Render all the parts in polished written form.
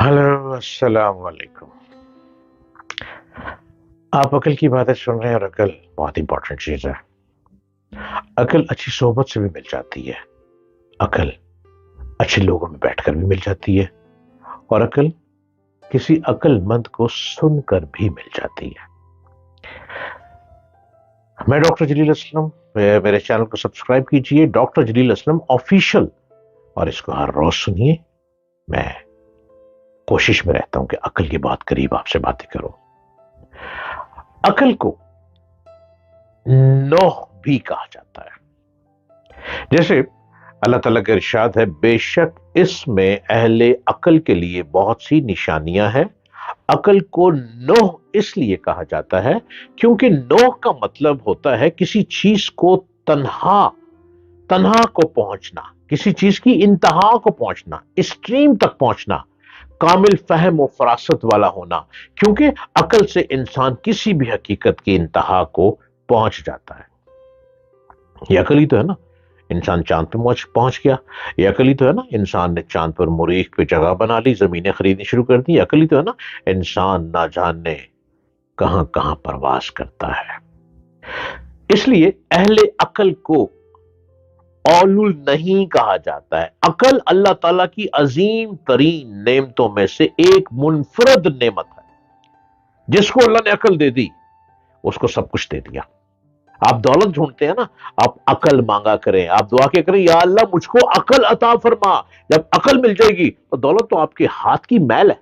Hello अस्सलाम वालेकुम। आप अकल की बातें सुन रहे हैं और अकल बहुत इंपॉर्टेंट चीज है। अकल अच्छी सोहबत से भी मिल जाती है। अकल अच्छे लोगों में बैठकर भी मिल जाती है। और अकल किसी अक्लमंद को सुनकर भी मिल जाती है। मैं डॉक्टर जलील असलम। मेरे चैनल को सब्सक्राइब कीजिए, डॉक्टर जलील असलम ऑफिशियल, और इसको हर रोज सुनिए। मैं कोशिश में रहता हूं कि अकल के बहुत करीब आपसे बातें करूं। अकल को नौह भी कहा जाता है। जैसे अल्लाह ताला का इरशाद है, बेशक इसमें अहले अकल के लिए बहुत सी निशानियां हैं। अकल को नौह इसलिए कहा जाता है क्योंकि नौह का मतलब होता है किसी चीज को तन्हा तन्हा को पहुंचना, किसी चीज की इंतहा को पहुंचना, एक्सट्रीम तक पहुंचना, कामिल फहम और फरासत वाला होना। क्योंकि अकल से इंसान किसी भी हकीकत की इंतहा को पहुंच जाता है। ये अकल ही तो है ना इंसान चांद पे पहुंच गया। ये अकल ही तो है ना इंसान ने चांद पर मुरीख पे जगह बना ली, जमीनें खरीदनी शुरू कर दी। अकल ही तो है ना इंसान ना जाने कहां कहां परवास करता है। इसलिए अहले अकल को औलुल नहीं कहा जाता है। अकल अल्लाह ताला की अजीम तरीन नेमतों में से एक मुनफरद नेमत है। जिसको अल्लाह ने अकल दे दी उसको सब कुछ दे दिया। आप दौलत ढूंढते हैं ना, आप अकल मांगा करें, आप दुआ के करें, या अल्लाह मुझको अकल अता फरमा। जब अकल मिल जाएगी तो दौलत तो आपके हाथ की मैल है।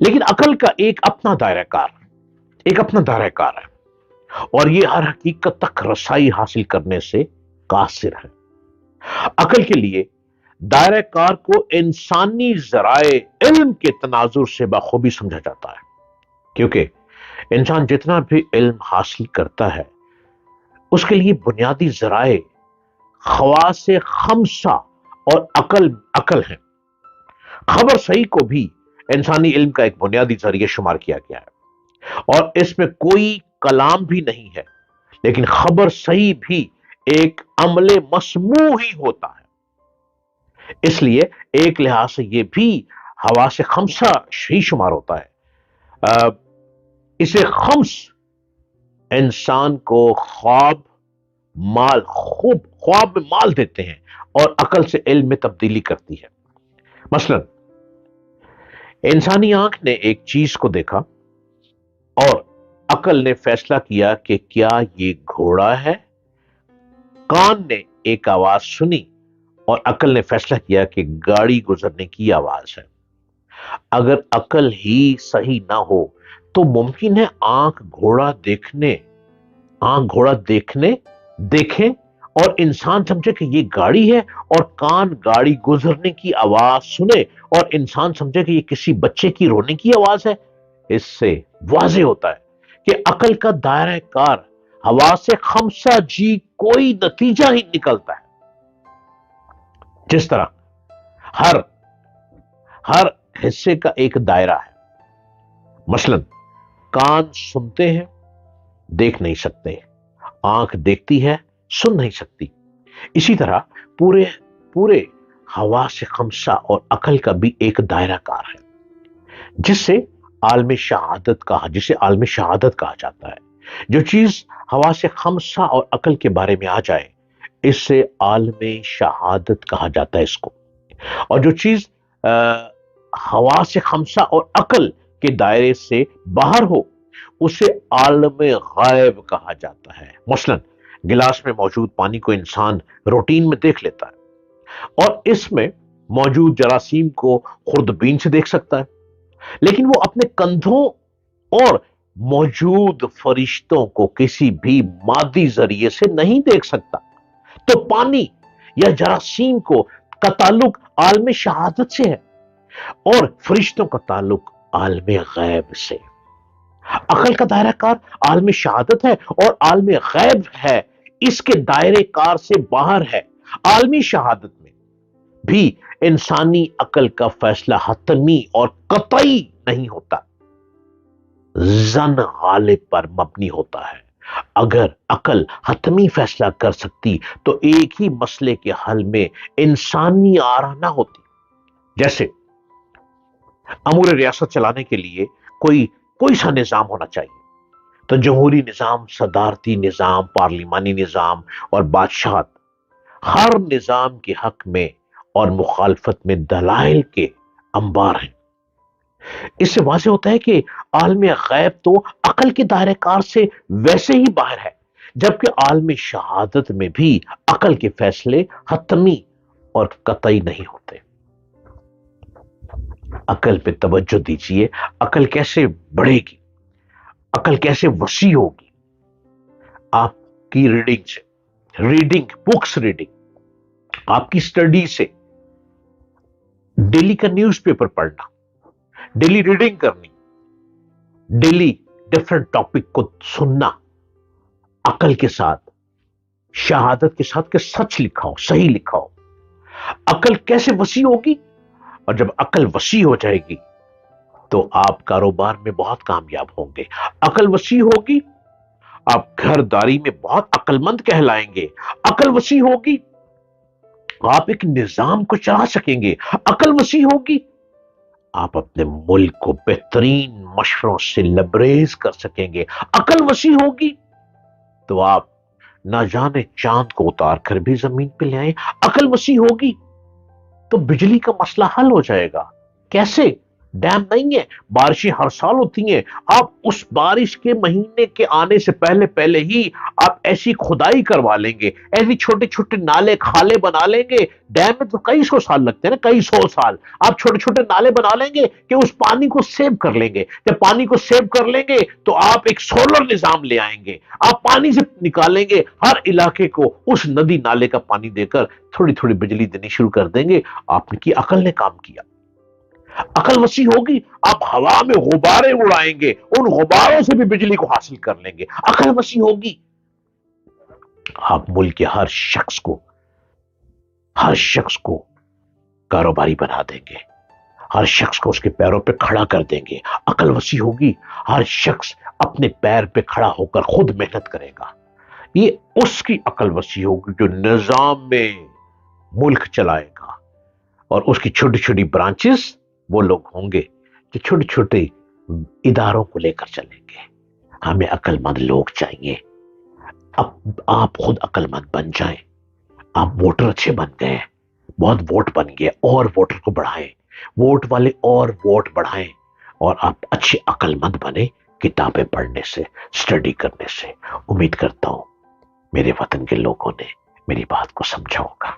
लेकिन अकल का एक अपना दायरा कार है, और ये हर हकीकत तक रसाई हासिल करने से कासिर है। अकल के लिए दायरा कार को इंसानी जराए इल्म के तनाजुर से बखूबी समझा जाता है। क्योंकि इंसान जितना भी इल्म हासिल करता है उसके लिए बुनियादी जराए खवासे खमसा और अकल अकल है। खबर सही को भी इंसानी इल्म का एक बुनियादी जरिए शुमार किया गया है, और इसमें कोई कलाम भी नहीं है। लेकिन खबर सही भी एक अमले मसमू ही होता है। इसलिए एक लिहाज से यह भी हवा से खमसा ही शुमार होता है। इसे खम्स इंसान को ख्वाब में माल देते हैं और अकल से इल्म में तब्दीली करती है। मसलन इंसानी आंख ने एक चीज को देखा और अकल ने फैसला किया कि क्या ये घोड़ा है। कान ने एक आवाज सुनी और अकल ने फैसला किया कि गाड़ी गुजरने की आवाज है। अगर अकल ही सही ना हो तो मुमकिन है आंख घोड़ा देखने देखें और इंसान समझे कि ये गाड़ी है, और कान गाड़ी गुजरने की आवाज सुने और इंसान समझे कि ये किसी बच्चे की रोने की आवाज है। इससे वाज़ेह होता है कि अकल का दायरा कार हवा से खमसा जी कोई नतीजा ही निकलता है। जिस तरह हर हर हिस्से का एक दायरा है। मसलन कान सुनते हैं, देख नहीं सकते। आंख देखती है, सुन नहीं सकती। इसी तरह पूरे पूरे हवा से खमसा और अकल का भी एक दायरा कार है, जिसे आलम शहादत कहा जाता है। जो चीज हवा से खमसा और अकल के बारे में आ जाए इससे आलम शहादत कहा जाता है इसको। और जो चीज हवा से खमसा और अकल के दायरे से बाहर हो उसे आलम गायब कहा जाता है। मसलन गिलास में मौजूद पानी को इंसान रूटीन में देख लेता है और इसमें मौजूद जरासीम को खुर्दबीन से देख सकता है, लेकिन वो अपने कंधों और मौजूद फरिश्तों को किसी भी मादी जरिए से नहीं देख सकता। तो पानी या जरासीम का ताल्लुक आलम शहादत से है और फरिश्तों का ताल्लुक आलम गैब से। अकल का दायरा कार आलम शहादत है और आलम गैब है, इसके दायरे कार से बाहर है। आलमी शहादत में भी इंसानी अकल का फैसला हतमी और कतई नहीं होता, जन गालिब पर मबनी होता है। अगर अकल हतमी फैसला कर सकती तो एक ही मसले के हल में इंसानी आरा ना होती। जैसे امور ریاست چلانے کے لیے کوئی سا نظام ہونا چاہیے. تو جمہوری نظام، صدارتی نظام، پارلیمانی نظام اور بادشاہت، ہر نظام کے حق میں اور مخالفت میں دلائل کے انبار ہیں. اس سے واضح ہوتا ہے کہ عالم غیب تو عقل کے دائرہ کار سے ویسے ہی باہر ہے، جبکہ عالم شہادت میں بھی عقل کے فیصلے حتمی اور قطعی نہیں ہوتے. عقل پہ توجہ دیجئے. عقل کیسے بڑھے گی، عقل کیسے وسیع ہوگی؟ آپ کی ریڈنگ سے، بکس ریڈنگ، آپ کی اسٹڈی سے، ڈیلی کا نیوز پیپر پڑھنا، ڈیلی ریڈنگ کرنی، ڈیلی ڈفرنٹ ٹاپک کو سننا عقل کے ساتھ، شہادت کے ساتھ کہ سچ لکھا ہو، صحیح لکھا ہو. عقل کیسے وسیع ہوگی؟ اور جب عقل وسیع ہو جائے گی تو آپ کاروبار میں بہت کامیاب ہوں گے. عقل وسیع ہوگی، آپ گھرداری میں بہت عقل مند کہلائیں گے. عقل وسیع ہوگی، آپ ایک نظام کو چلا سکیں گے. عقل وسیع ہوگی، آپ اپنے ملک کو بہترین مشوروں سے لبریز کر سکیں گے. عقل وسیع ہوگی تو آپ نہ جانے چاند کو اتار کر بھی زمین پہ لے آئیں. عقل وسیع ہوگی تو بجلی کا مسئلہ حل ہو جائے گا. کیسے؟ ڈیم نہیں ہے، بارشیں ہر سال ہوتی ہیں. آپ اس بارش کے مہینے کے آنے سے پہلے ہی آپ ایسی کھدائی کروا لیں گے، ایسی چھوٹے چھوٹے نالے کھالے بنا لیں گے. ڈیم میں تو کئی سو سال لگتے ہیں نا، کئی سو سال. آپ چھوٹے چھوٹے نالے بنا لیں گے کہ اس پانی کو سیو کر لیں گے. جب پانی کو سیو کر لیں گے تو آپ ایک سولر نظام لے آئیں گے. آپ پانی سے نکالیں گے، ہر علاقے کو اس ندی نالے کا پانی دے کر تھوڑی تھوڑی بجلی دینی شروع کر دیں گے. آپ کی عقل نے کام کیا. عقل وسیع ہوگی، آپ ہوا میں غبارے اڑائیں گے، ان غباروں سے بھی بجلی کو حاصل کر لیں گے. عقل وسیع ہوگی، آپ ملک کے ہر شخص کو کاروباری بنا دیں گے، ہر شخص کو اس کے پیروں پہ کھڑا کر دیں گے. عقل وسیع ہوگی، ہر شخص اپنے پیر پہ کھڑا ہو کر خود محنت کرے گا. یہ اس کی عقل وسیع ہوگی جو نظام میں ملک چلائے گا. اور اس کی چھوٹی چھوٹی برانچز وہ لوگ ہوں گے جو چھوٹے چھوٹے اداروں کو لے کر چلیں گے. ہمیں عقل مند لوگ چاہیے. اب آپ خود عقل مند بن جائیں. آپ ووٹر اچھے بن گئے، بہت ووٹ بن گئے، اور ووٹر کو بڑھائیں، ووٹ والے اور ووٹ بڑھائیں، اور آپ اچھے عقل مند بنے کتابیں پڑھنے سے، اسٹڈی کرنے سے. امید کرتا ہوں میرے وطن کے لوگوں نے میری بات کو سمجھا ہوگا.